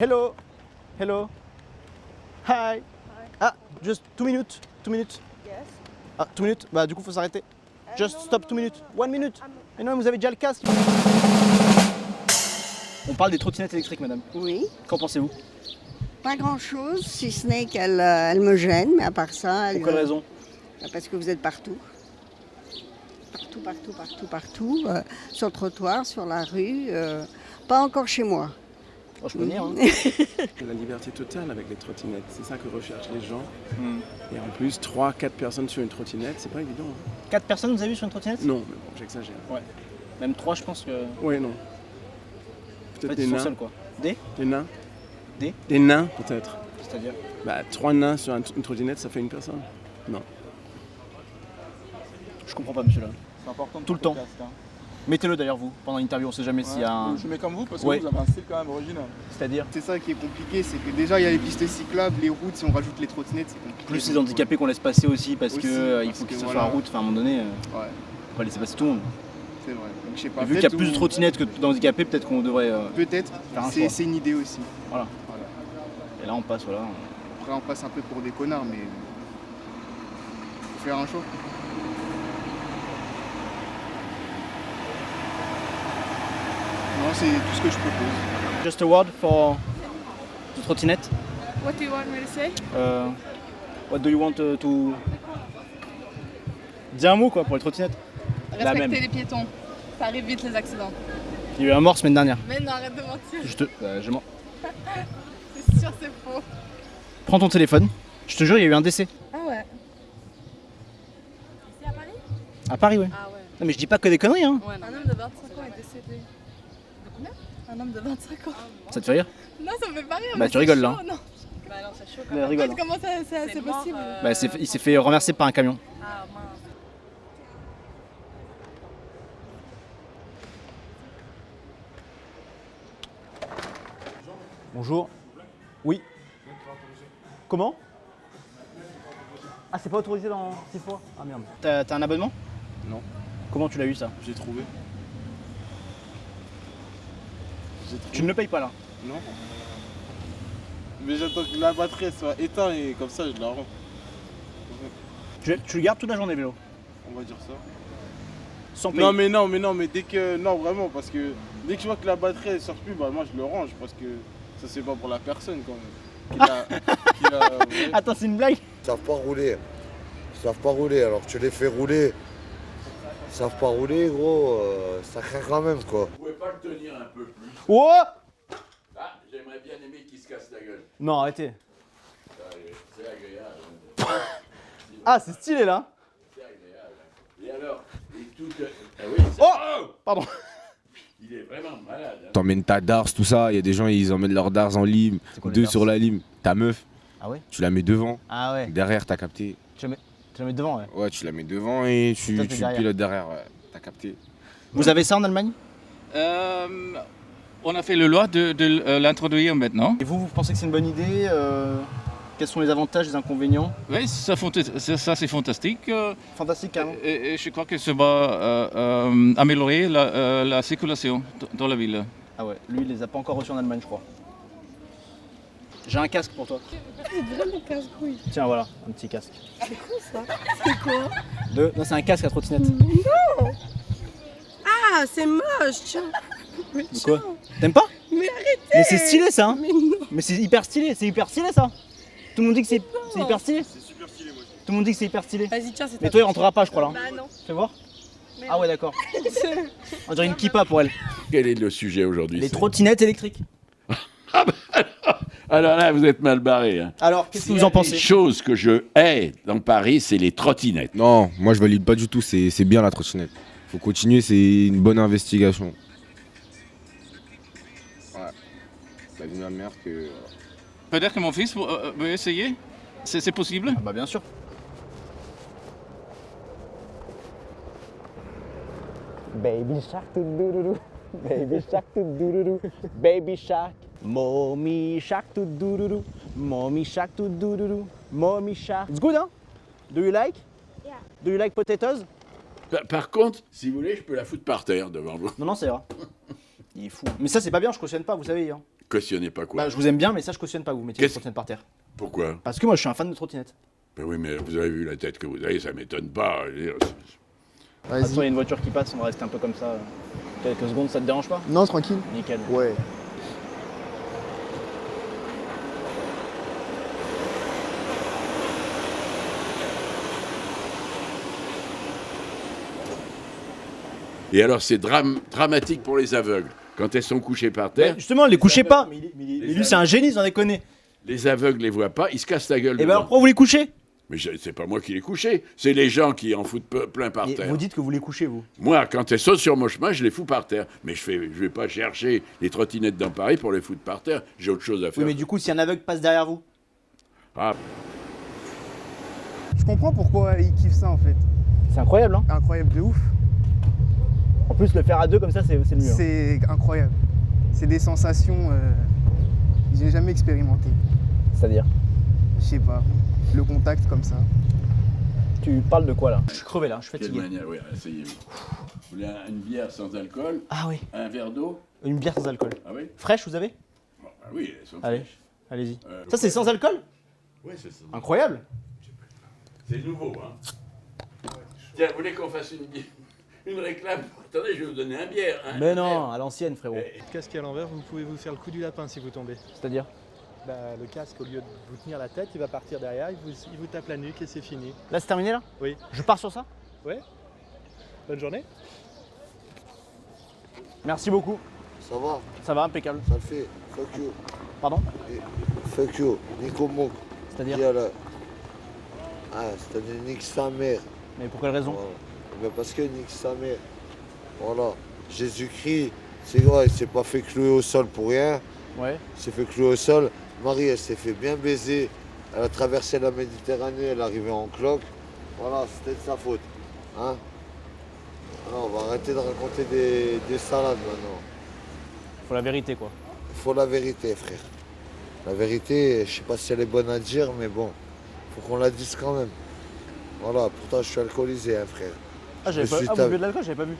Hello, hello, hi. Ah, just 2 minutes, 2 minutes. Yes. Ah, 2 minutes, bah du coup faut s'arrêter. Just non, stop non, 2 non, minutes, non. 1 minute. Mais non, vous avez déjà le casque. On parle des trottinettes électriques, madame. Oui. Qu'en pensez-vous? Pas grand-chose, si ce n'est qu'elle me gêne, mais à part ça... Pour quelle raison? Parce que vous êtes partout. Partout. Sur le trottoir, sur la rue. Pas encore chez moi. Oh, je peux venir. Hein. La liberté totale avec les trottinettes, c'est ça que recherchent les gens. Et en plus, 3-4 personnes sur une trottinette, c'est pas évident. 4 personnes vous avez vu sur une trottinette? Non, mais bon, j'exagère. Ouais. Même 3, je pense que. Ouais, non. En Peut-être fait, des ils sont nains. seuls quoi. Des? Des nains. Des? Des nains, peut-être. C'est-à-dire? Bah, 3 nains sur une trottinette, ça fait une personne. Non. Je comprends pas, monsieur là. C'est important de Tout le porter temps. casque, hein. Mettez-le d'ailleurs vous, pendant l'interview, on sait jamais s'il y a un. Je mets comme vous parce que Ouais. vous avez un style quand même original. C'est-à-dire? C'est ça qui est compliqué, c'est que déjà il y a les pistes cyclables, les routes, si on rajoute les trottinettes, c'est compliqué. Plus les handicapés qu'on laisse passer aussi parce Aussi, que il parce faut que qu'ils soient voilà. sur la route, enfin à un moment donné, Ouais, faut pas laisser passer tout le monde. c'est vrai. Donc je sais pas. Et vu qu'il y a peut-être plus de où- trottinettes que d'handicapés, peut-être qu'on devrait. Peut-être, faire un choix. c'est une idée aussi. Voilà. Et là on passe, voilà. Après on passe un peu pour des connards, mais faut faire un choix. Non, c'est tout ce que je propose. Just a word for the trottinette. What do you want me to say? What do you want to. Dis un mot quoi pour les trottinettes. La même. Respecter les piétons. Ça arrive vite les accidents. Il y a eu un mort semaine dernière. Mais non, arrête de mentir. Je mens. C'est sûr, c'est faux. Prends ton téléphone. Je te jure, il y a eu un décès. Ah ouais. C'est à Paris? À Paris, ouais. Ah ouais. Non mais je dis pas que des conneries, hein. Un homme de 25 ans est décédé. De combien? Un homme de 25 ans. Ça te fait rire? Non, ça me fait pas rire. Bah, mais tu c'est rigoles, chaud, là, hein. Non. Bah non, c'est chaud quand Mais même. rigole. hein. Comment c'est possible? Bah, il s'est fait renverser par un camion. Ah mince. Bonjour. Oui. Comment? Ah, c'est pas autorisé dans 6 fois? Ah merde. T'as un abonnement? Non. Comment tu l'as eu ça? J'ai trouvé. Tu ne le payes pas là? Non. Mais j'attends que la batterie soit éteinte et comme ça je la rends. Tu le gardes toute la journée vélo? On va dire ça. Sans payer? Non mais dès que. Non vraiment parce que dès que je vois que la batterie elle sort plus, bah moi je le range parce que ça c'est pas pour la personne quand même. Ouais. Attends, c'est une blague? Ils savent pas rouler. Ils savent pas rouler, alors tu les fais rouler. Ils savent pas rouler, gros, ça craint quand même, quoi. Vous pouvez pas le tenir un peu plus? Oh! Ah, j'aimerais bien aimer qu'il se casse la gueule. Non, arrêtez. C'est agréable. Ah, c'est stylé là. C'est agréable. Et alors, et tout. Ah oui, ça- Oh! Pardon. Il est vraiment malade. Hein. T'emmènes ta darse, tout ça. Il y a des gens, ils emmènent leur darse en lime, quoi, les 2 darses sur la lime. Ta meuf, Ah ouais? tu la mets devant. Ah ouais. Derrière, t'as capté. Tu la mets devant, ouais. Ouais, tu la mets devant et Toi, tu t'es derrière. pilotes derrière. Ouais, t'as capté. Vous avez ça en Allemagne? On a fait le loi de l'introduire maintenant. Et vous pensez que c'est une bonne idée? Quels sont les avantages, les inconvénients? Oui, ça c'est fantastique. Fantastique, carrément. Et je crois que ça va améliorer la circulation dans la ville. Ah ouais, lui, il les a pas encore reçus en Allemagne, je crois. J'ai un casque pour toi. Vraiment casse-couille. Tiens, voilà, un petit casque. C'est quoi ça? C'est quoi? Non, c'est un casque à trottinette. Ah, c'est moche, tiens. Mais De quoi? T'aimes pas? Mais arrêtez! Mais c'est stylé ça, hein. Mais non. Mais c'est hyper stylé ça. Tout le monde dit que c'est hyper stylé. C'est super stylé, moi. Tout le monde dit que c'est hyper stylé. Vas-y, tiens, c'est Mais toi, il rentrera pas, je crois là. Bah non. Fais voir. Mais Ah ouais, d'accord. On dirait une kippa pour elle. Quel est le sujet aujourd'hui? Les trottinettes électriques. Alors là, vous êtes mal barré. Hein. Alors, qu'est-ce que vous en Une pensez? chose que je hais dans Paris, c'est les trottinettes. Non, moi je valide pas du tout. C'est bien la trottinette. Faut continuer, c'est une bonne investigation. Ouais. La vie de ma mère que. Peut-être que mon fils veut essayer. C'est possible. Ah bah bien sûr. Baby shark doudou, baby shark doudou, baby shark, mommy shark doudou, mommy shark doudou, mommy shark. It's good, hein? Do you like? Yeah. Do you like potatoes? Par contre, si vous voulez, je peux la foutre par terre devant vous. Non, non, c'est vrai. Il est fou. Mais ça, c'est pas bien, je cautionne pas, vous savez. Hein. Cautionnez pas quoi? Bah, je vous aime bien, mais ça, je cautionne pas que vous mettiez les trottinettes par terre. Pourquoi? Parce que moi, je suis un fan de trottinettes. Ben oui, mais vous avez vu la tête que vous avez, ça m'étonne pas. Je veux dire, Attends, il y a une voiture qui passe, on va rester un peu comme ça. Quelques secondes, ça te dérange pas? Non, tranquille. Nickel. Ouais. Et alors, c'est dramatique pour les aveugles. Quand elles sont couchées par terre, Justement, les couchez pas. Mais lui, c'est un génie, sans déconner. les aveugles les voient pas, ils se cassent la gueule Et ben dedans. alors, pourquoi vous les couchez? Mais c'est pas moi qui les couché, c'est les gens qui en foutent plein par Et terre. vous dites que vous les couchez, vous. Moi, quand elles sautent sur mon chemin, je les fous par terre. Mais je vais pas chercher les trottinettes dans Paris pour les foutre par terre. J'ai autre chose à faire. Oui, mais du coup, si un aveugle passe derrière vous. Ah, Je comprends pourquoi ils kiffent ça en fait. C'est incroyable, hein. Incroyable de ouf. En plus, le faire à deux comme ça, c'est le mieux. hein. C'est incroyable. C'est des sensations que j'ai jamais expérimentées. C'est-à-dire? Je sais pas. Le contact comme ça. Tu parles de quoi là? Je suis crevé là, je suis quelle fatigué. manière, oui, asseyez-vous. Vous voulez une bière sans alcool? Ah oui, Un verre d'eau? une bière sans alcool. Ah oui? Fraîche, vous avez? Bon, bah oui, elles sont Allez, fraîches. allez-y. Ça, c'est sans alcool? Oui, c'est ça. Incroyable. C'est nouveau, hein. Tiens, vous voulez qu'on fasse une réclame? Attendez, je vais vous donner un bière. Hein, Mais un non, verre. à l'ancienne, frérot. Casque à l'envers, vous pouvez vous faire le coup du lapin si vous tombez. C'est-à-dire? Le casque, au lieu de vous tenir la tête, il va partir derrière, il vous tape la nuque et c'est fini. Là, c'est terminé là? Oui. Je pars sur ça? Ouais. Bonne journée. Merci beaucoup. Ça va, Ça va, impeccable. ça le fait. Fuck you. Pardon? Fuck you. Nico Monk. C'est-à-dire? Dis à la- Ah, c'est-à-dire nique sa mère. Mais pour quelle raison? Voilà. Mais parce que nique sa mère. Voilà. Jésus-Christ, c'est vrai, il s'est pas fait clouer au sol pour rien. Ouais. Il s'est fait clouer au sol. Marie, elle s'est fait bien baiser. Elle a traversé la Méditerranée, elle est arrivée en cloque. Voilà, c'était de sa faute. Hein? Alors, on va arrêter de raconter des salades maintenant. Faut la vérité, quoi. Il faut la vérité, frère. La vérité, je sais pas si elle est bonne à dire, mais bon, faut qu'on la dise quand même. Voilà, pourtant je suis alcoolisé, hein, frère. Ah, j'avais Je pas. suis Ah, vous ta- buvez de l'alcool, j'avais pas vu.